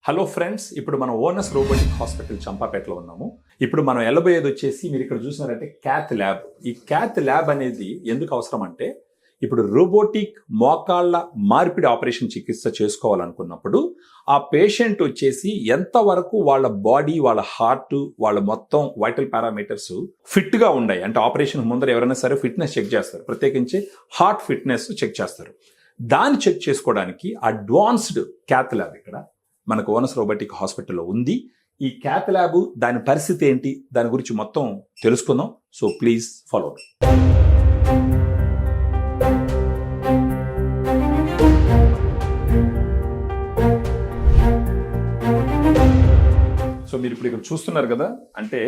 Hello friends, ఇప్పుడు మనం onus robotic hospital చంపాపేటలో ఉన్నాము. ఇప్పుడు మనం వెళ్ళబోయేది వచ్చేసి మీరు ఇక్కడ చూసినారంటే క్యాత్ ల్యాబ్. ఈ క్యాత్ ల్యాబ్ అనేది ఎందుకు అవసరం అంటే, ఇప్పుడు రోబోటిక్ మోకాళ్ళ మార్పిడి ఆపరేషన్ చికిత్స చేసుకోవాలనుకున్నప్పుడు ఆ పేషెంట్ వచ్చేసి ఎంతవరకు వాళ్ళ బాడీ, వాళ్ళ హార్ట్, వాళ్ళ మొత్తం వైటల్ పారామీటర్స్ ఫిట్గా ఉన్నాయి అంటే ఆపరేషన్ ముందర ఎవరైనా సరే ఫిట్నెస్ చెక్ చేస్తారు, ప్రత్యేకించి హార్ట్ ఫిట్నెస్ చెక్ చేస్తారు. దాన్ని చెక్ చేసుకోవడానికి అడ్వాన్స్డ్ క్యాత్ ల్యాబ్ ఇక్కడ మనకు ఓనస్ రోబోటిక్ హాస్పిటల్లో ఉంది. ఈ క్యాత్ ల్యాబ్ దాని పరిస్థితి ఏంటి, దాని గురించి మొత్తం తెలుసుకుందాం. So please follow. సో మీరు ఇప్పుడు ఇక్కడ చూస్తున్నారు కదా, అంటే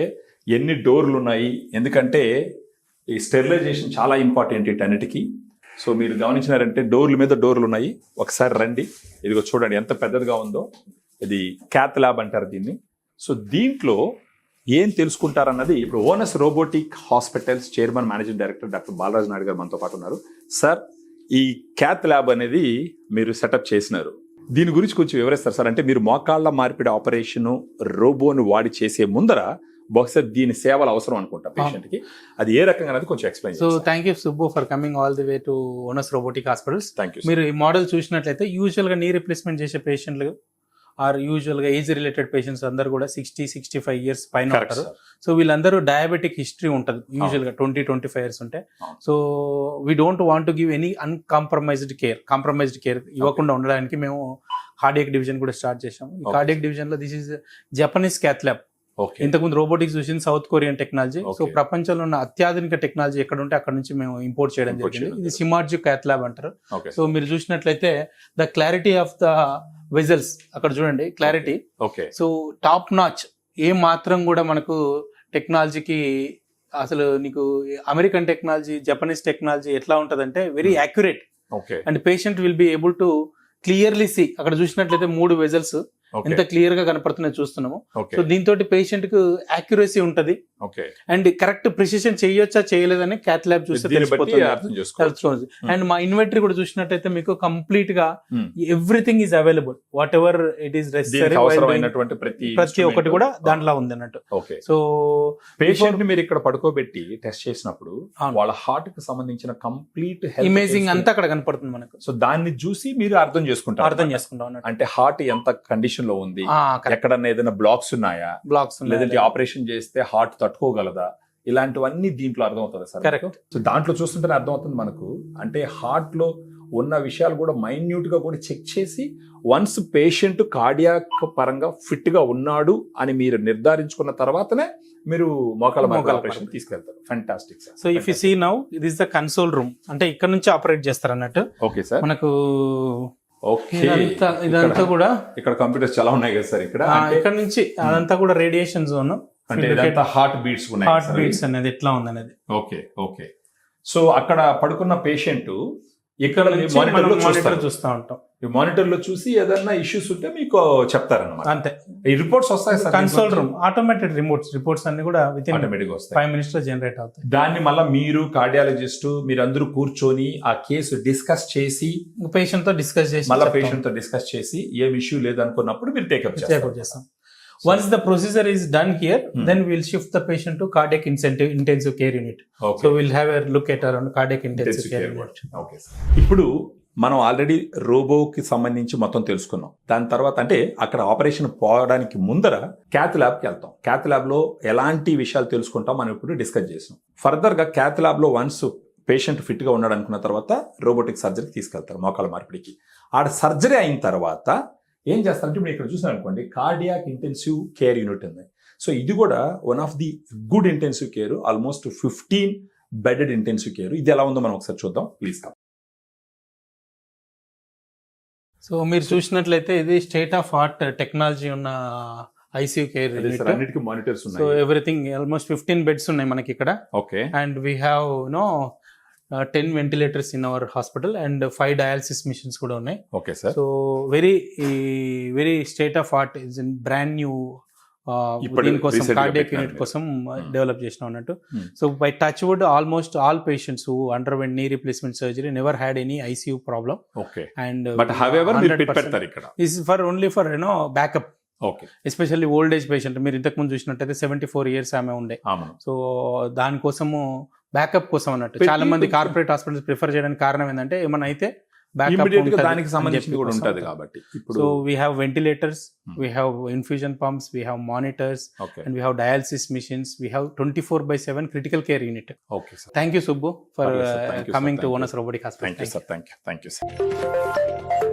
ఎన్ని డోర్లు ఉన్నాయి, ఎందుకంటే ఈ స్టెరిలైజేషన్ చాలా ఇంపార్టెంట్ వీటన్నిటికీ. సో మీరు గమనించినారంటే డోర్ల మీద డోర్లు ఉన్నాయి. ఒకసారి రండి, ఇదిగో చూడండి ఎంత పెద్దదిగా ఉందో. ఇది క్యాత్ ల్యాబ్ అంటారు దీన్ని. సో దీంట్లో ఏం తెలుసుకుంటారన్నది ఇప్పుడు Onus robotic hospitals chairman managing director doctor Balaraj Naidu గారు మనతో పాటు ఉన్నారు. సార్, ఈ క్యాత్ ల్యాబ్ అనేది మీరు సెటప్ చేసినారు, దీని గురించి కొంచెం వివరిస్తారు సార్? అంటే మీరు మోకాళ్ళ మార్పిడి ఆపరేషన్ రోబోను వాడి చేసే ముందర బహుశా దీని సేవలు అవసరం అనుకుంటా పేషెంట్ కి, అది ఏ రకంగా అనేది కొంచెం explain. So thank you Subbu for coming all the way to onus robotic hospitals. Thank you. మీరు ఈ మోడల్ చూసినట్లయితే యూజువల్ గా నీ రిప్లేస్మెంట్ చేసే పేషెంట్లు ఆర్ యూజువల్ గా ఏజ్ రిలేటెడ్ పేషెంట్స్ అందరూ కూడా 60-65 ఇయర్స్ పైన ఉంటారు. సో వీళ్ళందరూ డయాబెటిక్ హిస్టరీ ఉంటుంది యూజువల్ గా 20-25 ఇయర్స్ ఉంటే. So we don't want to give any compromised care ఇవ్వకుండా ఉండడానికి మేము కార్డియాక్ డివిజన్ కూడా స్టార్ట్ చేసాము. ఈ కార్డియాక్ డివిజన్ లో this is Japanese cath lab. ఇంతకుముందు రోబోటిక్స్ చూసింది సౌత్ కొరియన్ టెక్నాలజీ. సో ప్రపంచంలో ఉన్న అత్యాధునిక టెక్నాలజీ ఎక్కడ ఉంటే అక్కడ నుంచి మేము ఇంపోర్ట్ చేయడం జరిగింది. ఇది సిమార్జీ క్యాత్ ల్యాబ్ అంటారు. సో మీరు చూసినట్లయితే the clarity of the vessels అక్కడ చూడండి, క్లారిటీ. So top notch. ఏ మాత్రం కూడా మనకు టెక్నాలజీకి అసలు నీకు అమెరికన్ టెక్నాలజీ, జపనీస్ టెక్నాలజీ ఎట్లా ఉంటదంటే very accurate and patient will be able to clearly see. అక్కడ చూసినట్లయితే 3 వెజల్స్ ఎంత క్లియర్ గా కనపడుతున్నాయి చూస్తున్నాము. సో దీంతో పేషెంట్ కు యాక్యురసీ ఉంటది అండ్ కరెక్ట్ ప్రిసిషన్ చేయొచ్చా చేయలేదని క్యాత్ ల్యాబ్ చూస్తే తెలుసుకోవచ్చు. అండ్ మా ఇన్వెంటరీ కూడా చూసినట్టయితే మీకు కంప్లీట్ గా everything is available, what ever it is necessary, ప్రతి ఒక్కటి కూడా దాంట్లో ఉంది అన్నట్టు. సో పేషెంట్ మీరు ఇక్కడ పడుకోబెట్టి టెస్ట్ చేసినప్పుడు వాళ్ళ హార్ట్ కి సంబంధించిన కంప్లీట్ ఇమేజింగ్ అంతా అక్కడ కనపడుతుంది మనకు. సో దాన్ని చూసి మీరు అర్థం చేసుకుంటాం అంటే హార్ట్ ఎంత కండిషన్ లో ఉంది, ఎక్కడన్నా ఏదైనా బ్లాక్స్ ఉన్నాయా, లేదంటే ఆపరేషన్ చేస్తే హార్ట్ తట్టుకోగలదా, ఇలాంటివన్నీ దీంట్లో అర్థమవుతుంది సార్. కరెక్ట్. సో దాంట్లో చూస్తుంటేనే అర్థమవుతుంది మనకు, అంటే హార్ట్ లో ఉన్న విషయాలు కూడా మైన్యూట్ గా కూడా చెక్ చేసి వన్స్ పేషెంట్ కార్డియాక్ పరంగా ఫిట్ గా ఉన్నాడు అని మీరు నిర్ధారించుకున్న తర్వాతనే మీరు మోకాళ్ళ ఆపరేషన్ తీసుకెళ్తారు. Fantastic sir. So if you see now it is the console room, అంటే ఇక్కడ నుంచి ఆపరేట్ చేస్తారు అన్నట్టు. Okay sir. మనకు ఇదంతా కూడా ఇక్కడ కంప్యూటర్స్ చాలా ఉన్నాయి కదా సార్. ఇక్కడ నుంచి అదంతా కూడా రేడియేషన్ జోన్, అంటే హార్ట్ బీట్స్ అనేది ఎట్లా ఉంది అనేది. ఓకే. సో అక్కడ పడుకున్న పేషెంట్ ఇక్కడ మానిటర్ చూస్తూ ఉంటాం. ఈ మానిటర్ లో చూసి ఏదైనా ఇష్యూస్ ఉంటే మీకు చెప్తారన్నమాట. అంతే. ఈ రిపోర్ట్స్ వస్తాయి sir. Console room automated reports అన్ని కూడా ఆటోమేటిక్ వస్తాయి, 5 minutes లో జనరేట్ అవుతాయి. దాన్ని మళ్ళీ మీరు కార్డియాలజిస్ట్ మీరందరూ కూర్చొని ఆ కేసు డిస్కస్ చేసి పేషెంట్ తో డిస్కస్ చేసి ఏం ఇష్యూ లేదనుకున్నప్పుడు మీరు టేకప్ చేస్తాం. Once the procedure is done here, then we'll shift the patient to cardiac intensive care unit. So we'll have a look at our cardiac intensive care unit. Okay. ఇప్పుడు మనం already రోబోకి సంబంధించి మొత్తం తెలుసుకున్నాం. దాని తర్వాత అంటే అక్కడ ఆపరేషన్ పోవడానికి ముందర క్యాత్ ల్యాబ్కి వెళ్తాం. క్యాత్ ల్యాబ్ లో ఎలాంటి విషయాలు తెలుసుకుంటాం మనం ఇప్పుడు డిస్కస్ చేసాం. ఫర్దర్ గా క్యాత్ ల్యాబ్ లో వన్స్ పేషెంట్ ఫిట్ గా ఉన్నాడు అనుకున్న తర్వాత రోబోటిక్ సర్జరీకి తీసుకెళ్తారు, మోకాళ్ళ మార్పిడికి. ఆడ సర్జరీ అయిన తర్వాత ఏం చేస్తారంటే మీరు ఇక్కడ చూసారు అనుకోండి, కార్డియాక్ ఇంటెన్సివ్ కేర్ యూనిట్ ఉంది. సో ఇది కూడా one of the good intensive care, almost 15 bedded intensive care. ఇది ఎలా ఉందో మనం ఒకసారి చూద్దాం ప్లీజ్. సో మీరు చూసినట్లయితే ఇది స్టేట్ ఆఫ్ ఆర్ట్ టెక్నాలజీ ఉన్న ఐసీయూ కేర్. అన్నిటికీ మానిటర్స్ ఉన్నాయి. సో ఎవ్రీథింగ్ ఆల్మోస్ట్ 15 బెడ్స్ ఉన్నాయి మనకి ఇక్కడ. Okay. And we have 10 ventilators in our hospital and 5 dialysis machines కూడా ఉన్నాయి. Okay sir. So very state of art is in brand new ఇప్పుడు దీనికోసం recent గా కార్డియాక్ పెట్టినారు యూనిట్ మీరు. కోసం Hmm. డెవలప్ చేసినాం అన్నట్టు. Hmm. So by touch wood almost all patients who underwent knee replacement surgery never had any ICU problem. Okay, and but however మీరు pit పెడతారు ఇక్కడ. This for only for backup, okay, especially old age patient. మీరు ఇంతకు ముందు చూసినట్టయితే 74 years ఆమె ఉండే. అవును. సో దానికోసము బ్యాకప్ కోసం అన్నట్టు పెట్టి చాలా మంది కొంచెం- కార్పొరేట్ హాస్పిటల్స్ ప్రిఫర్ చేయడానికి కారణం ఏంటంటే ఏమైనా అయితే ఇమ్మీడియట్ గా దానికి సంబంధించి కూడా ఉంటది బ్యాకప్. కాబట్టి ఇప్పుడు. So we have ventilators, Hmm. We have infusion pumps, we have monitors, okay, and we have dialysis machines. We have 24/7 critical care unit. Okay sir. Thank you, Subbu, for Yes, sir. Thank you, sir. coming to Thank you. Onus Robotic Hospital. Thank you sir, thank you sir.